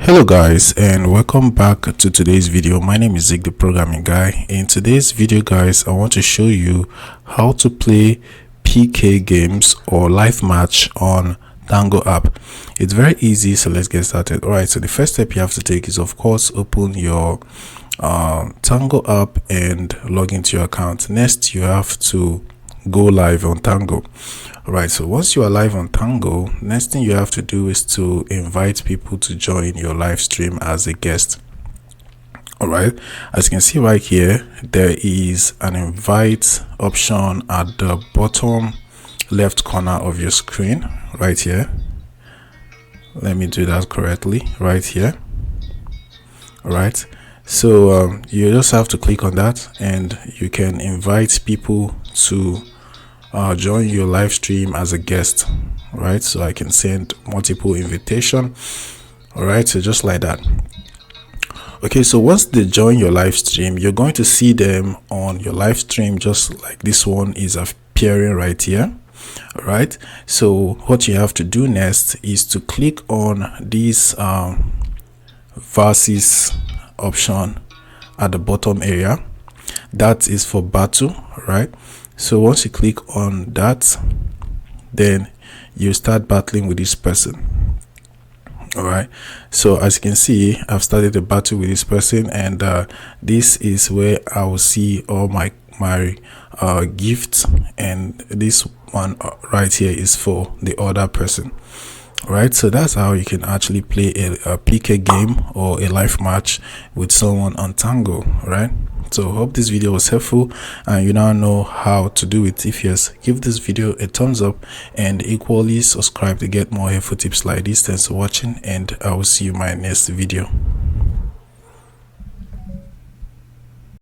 Hello guys, and welcome back to today's video. My name is Zig, the programming guy. In today's video guys, I want to show you how to play PK games or live match on Tango app. It's very easy, so let's get started. All right, so the first step you have to take is of course open your Tango app and log into your account. Next, you have to go live on Tango. All right, so once you are live on Tango, next thing you have to do is to invite people to join your live stream as a guest. All right, as you can see right here, there is an invite option at the bottom left corner of your screen right here. Let me do that correctly right here. All right, so you just have to click on that and you can invite people to join your live stream as a guest. Right, so I can send multiple invitation. All right, so just like that. Okay, so once they join your live stream, you're going to see them on your live stream just like this one is appearing right here. All right, so what you have to do next is to click on this versus option at the bottom area. That is for battle. Right, so once you click on that, then you start battling with this person. All right, so as you can see, I've started a battle with this person, and this is where I will see all my gifts, and this one right here is for the other person. All right, so that's how you can actually play a PK game or a live match with someone on Tango. All right, so hope this video was helpful and you now know how to do it. If yes, give this video a thumbs up and equally subscribe to get more helpful tips like this. Thanks for watching, and I will see you in my next video.